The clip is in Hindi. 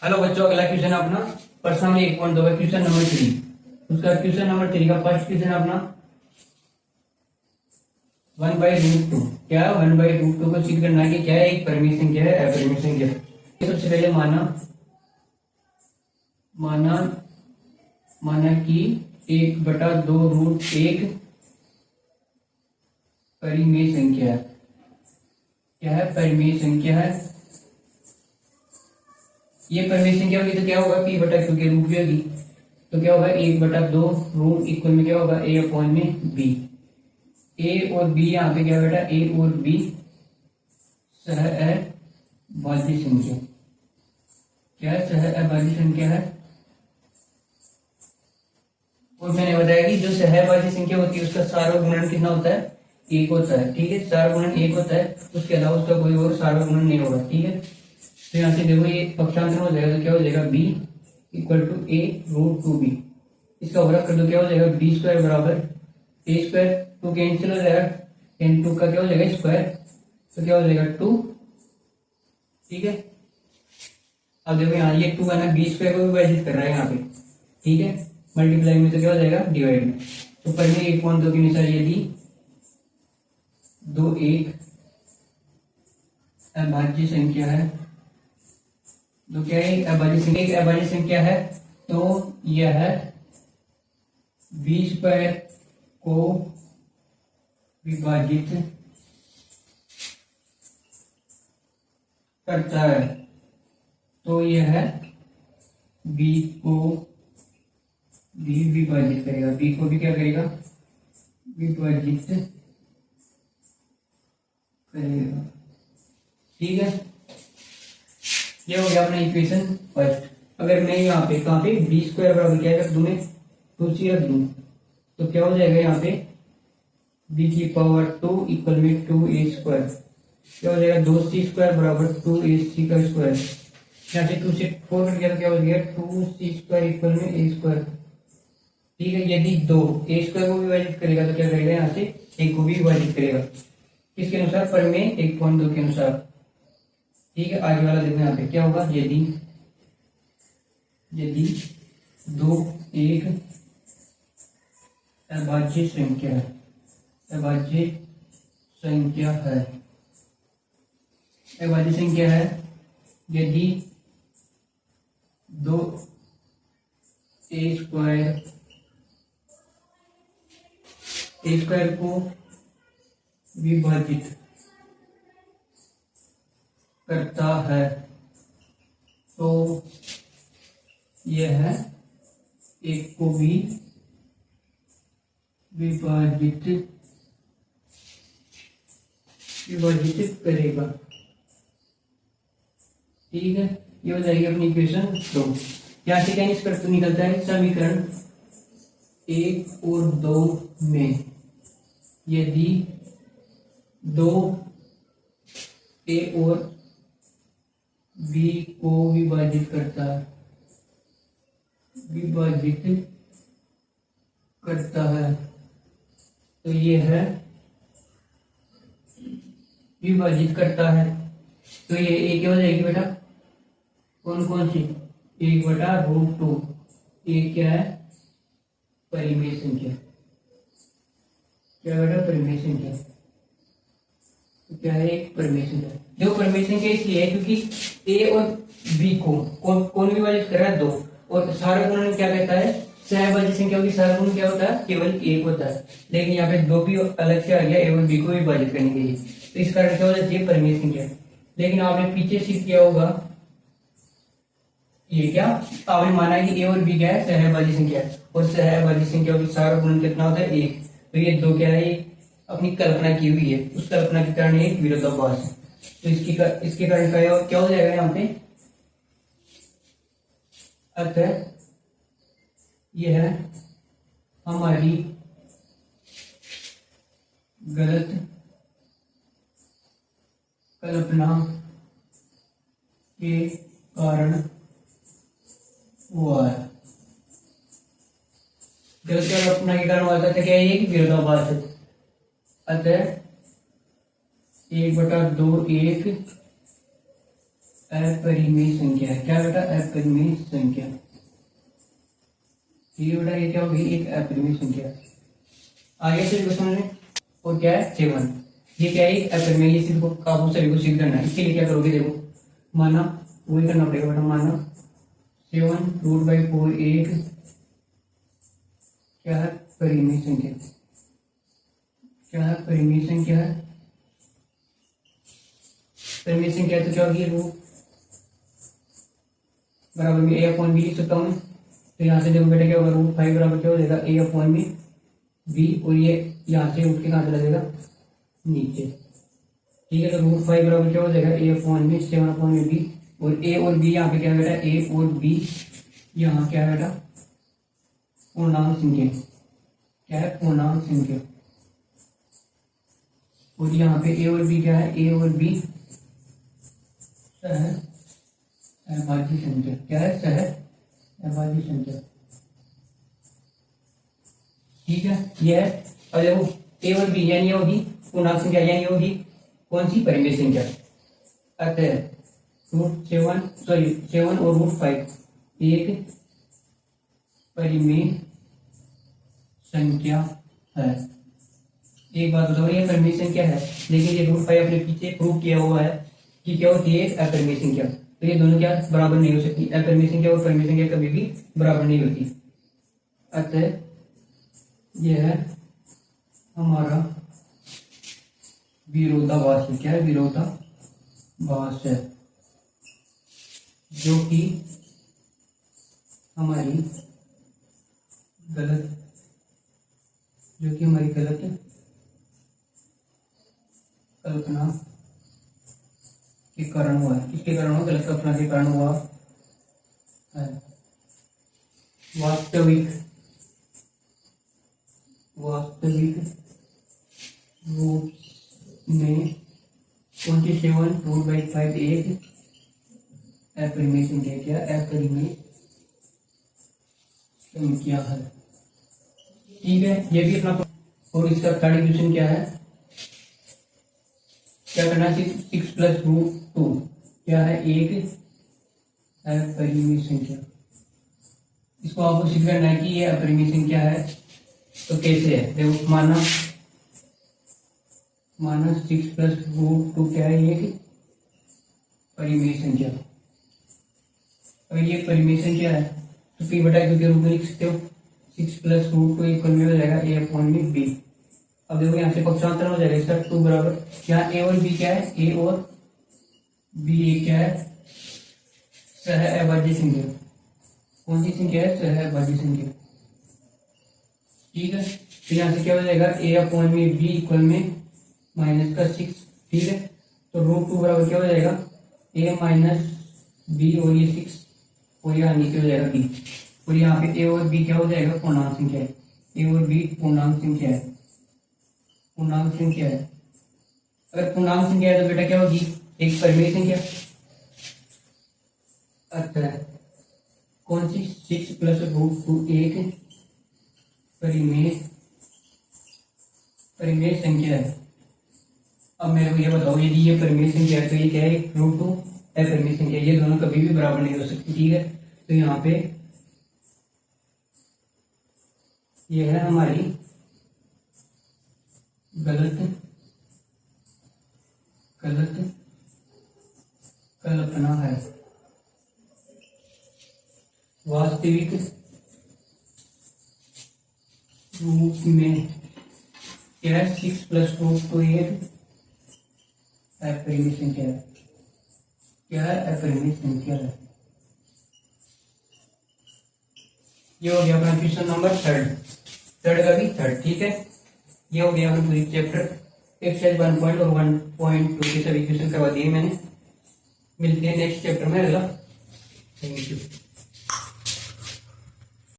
हेलो बच्चों, अगला क्वेश्चन अपना प्रश्न नंबर 1.2 है, क्वेश्चन नंबर 3। उसका क्वेश्चन नंबर 3 का फर्स्ट क्वेश्चन अपना 1/√2 क्या 1/√2 को सिद्ध करना है कि क्या है एक परिमेय संख्या है अपरिमेय संख्या। सबसे पहले माना माना कि 1/2√1 परिमेय संख्या है। क्या है? परिमेय संख्या है। ये परिमेय संख्या होगी तो क्या होगा? p/q के रूप में होगी। तो क्या होगा? 1/2 इक्वल में क्या होगा? a/b। a और b यहाँ पे क्या बेटा? a और b सहअभाज्य संख्या। क्या है? सहअभाज्य संख्या है। और मैंने बताया कि जो सहअभाज्य संख्या होती है उसका सार्वगुणन कितना होता है? 1 होता है। ठीक है, सार्वगुणन 1 होता है, उसके अलावा उसका कोई और सार्वगुणन नहीं होगा। ठीक है, तो यहाँ से देखो ये पक्षांतर हो जाएगा तो क्या हो जाएगा? b = a√2b। इसका वर्ग कर दो, क्या हो जाएगा? b² बराबर a²। 2 कैंसिल हो जाएगा, 2 का क्या हो जाएगा? स्क्वायर, तो क्या हो जाएगा? 2। ठीक है, अब देखो यहाँ ये 2 है ना, b² को विभाजित कर रहा है यहाँ पे। ठीक है, मल्टीप्लाई में तो क्या हो जाएगा? डिवाइड में। तो परिमेय 1.2 के अनुसार यदि 2 एक अभाज्य संख्या है, तो क्या है? अभाज्य संख्या, एक अभाज्य संख्या है तो यह b² को विभाजित करता है। तो यह b को भी विभाजित करेगा, b को भी क्या करेगा? विभाजित करेगा। ठीक है, ये हो गया अपना इक्वेशन फर्स्ट। अगर मैं यहाँ पे कहाँ पे b² बराबर क्या कर दूं? मैं 2c रख दूं तो क्या हो जाएगा? यहाँ पे b⁴ इक्वल में 2a²। क्या हो जाएगा? 2c² बराबर 2ac का स्क्वायर। यहाँ से 2 से 4 कट गया तो क्या हो जाएगा? 2c² इक्वल में a²। ठीक है, यदि 2 a² को विभाजित करेगा तो क्या करेगा? यहाँ से 1 को भी विभाजित करेगा। किसके अनुसार? परिमेय 1.2 के अनुसार। ठीक है, आगे वाला देखो यहाँ पे क्या होगा? यदि 2 एक अभाज्य संख्या है, अभाज्य संख्या है, अभाज्य संख्या है, यदि 2 a² को विभाजित करता है तो यह 1 को भी विभाजित करेगा। ठीक है, ये हो जाएगी अपनी इक्वेशन 2। यहाँ से क्या निकलता है? समीकरण 1 और 2 में यदि 2 a और b को विभाजित करता है तो ये है विभाजित करता है। तो ये a क्या हो जाएगी बेटा? कौन सी? 1/√2। ये क्या है? परिमेय संख्या। क्या बेटा? परिमेय संख्या। तो क्या है? एक परिमेय संख्या। जो परिमेय संख्या इसलिए है क्योंकि a और b को कौन विभाजित कर रहा है? 2। और सार्वगुणन क्या कहता है? सहअभाज्य संख्या की सार्वगुणन क्या होता है? केवल 1 होता है। लेकिन यहाँ पे 2 भी अलग से आ गया a और b को विभाजित करने के लिए, तो इस कारण क्या हो जाती है? परिमेय संख्या। लेकिन आपने पीछे सीख किया होगा, ये क्या आपने माना है कि a और b क्या है? सहअभाज्य संख्या है, और सहअभाज्य संख्या की सार्वगुणन कितना होता है? 1। तो ये 2 क्या है? अपनी कल्पना की हुई है, उस कल्पना के कारण एक विरोधाभास है। तो इसके कारण क्या हो जाएगा यहाँ पे? अतः यह हमारी गलत कल्पना के कारण हुआ है। गलत कल्पना के कारण हुआ था क्या? ये विरोधाभास है। अतः 1/2 एक अपरिमेय संख्या है। क्या बेटा? अपरिमेय संख्या। ये बेटा ये क्या होगी? एक अपरिमेय संख्या। आगे से क्वेश्चन में और क्या है? 7। ये क्या है? एक अपरिमेय। ये सिर्फ आपको सभी को सिद्ध करना है। इसके लिए क्या करोगे? देखो, माना वही करना पड़ेगा बेटा। माना 7√4 एक क्या है? परिमेय संख्या। क्या है? परिमेय संख्या है। परिमेय संख्या तो क्या होगी? रूट बराबर में a/b लिख सकता हूँ मैं। तो यहाँ से देखो बेटा क्या होगा? √5 बराबर क्या हो जाएगा? a/b। और ये यहाँ से उठ के कहाँ चला जाएगा? नीचे। ठीक है, तो √5 बराबर क्या हो जाएगा? a/b 7/b। और a और b यहाँ पे क्या है बेटा? a और b यहाँ क्या है बेटा? पूर्णांक संख्या। क्या है? पूर्णांक संख्या। और यहाँ पे a और b क्या है? a और b सहअभाज्य संख्या। क्या है? सहअभाज्य संख्या। ठीक है, ये है। और देखो a और b यानी ये होगी पूर्णांक संख्या, यानी होगी कौन सी? परिमेय संख्या। अतः √7 और √5 एक परिमेय संख्या है। एक बात बताओ, ये परिमेय संख्या है, लेकिन ये √5 अपने पीछे प्रूव किया हुआ है कि क्या होती है? एक अपरिमेय संख्या। तो ये दोनों क्या? बराबर नहीं हो सकती। अपरिमेय संख्या और परिमेय संख्या कभी भी बराबर नहीं होती। अतः यह है हमारा विरोधाभास है। क्या है? विरोधाभास है, जो कि हमारी गलत कल्पना के कारण हुआ है। किसके कारण हुआ? गलत कल्पना के कारण हुआ है। वास्तविक रूप में 27√5 एक अपरिमेय संख्या। क्या? अपरिमेय संख्या है। ठीक है, ये भी अपना। और इसका थर्ड इक्वेशन क्या है? क्या करना है? 6 + √2 क्या है? एक अपरिमेय संख्या। इसको आपको सिद्ध करना है कि ये अपरिमेय संख्या है। तो कैसे है? देखो, माना 6 + √2 क्या है? एक परिमेय संख्या। अगर ये परिमेय संख्या है तो p बटा q के रूप में लिख सकते हो। 6 + √2 इक्वल में हो जाएगा a/b। अब देखो यहाँ से पक्षांतर हो जाएगा इसका। 2 बराबर यहाँ a और b क्या है? a और b क्या है? सहअभाज्य संख्या। कौन सी संख्या है? सहअभाज्य संख्या। ठीक है, तो यहाँ से क्या हो जाएगा? a/b इक्वल में -6। ठीक है, तो √2 बराबर क्या हो जाएगा? a - b और ये 6 और यहाँ नीचे हो जाएगा b। और यहाँ पे a और b क्या हो जाएगा? पूर्णांक संख्या है। a और b पूर्णांक संख्या है। पूर्णांक संख्या है। अगर पूर्णांक संख्या है तो बेटा क्या होगी? एक परिमेय संख्या। अच्छा, कौन सी? 6 + √2 एक परिमेय संख्या है। अब मेरे को ये बताओ, यदि ये परिमेय संख्या है तो ये क्या है? √2 अपरिमेय संख्या। ये दोनों कभी भी बराबर नहीं हो सकती। ठीक है, तो यहाँ पे ये है हमारी गलत कल्पना है। वास्तविक रूप में क्या है? 6 + √2 एक अपरिमेय संख्या है। क्या है? अपरिमेय संख्या है। ये हो गया अपना क्वेश्चन नंबर 3 का भी 3। ठीक है, ये हो गया अपना पूरी चैप्टर एक्सरसाइज 1 और 1.2 के सभी क्वेश्चन करवा दिए मैंने। मिलते हैं नेक्स्ट चैप्टर में अगला। Thank you.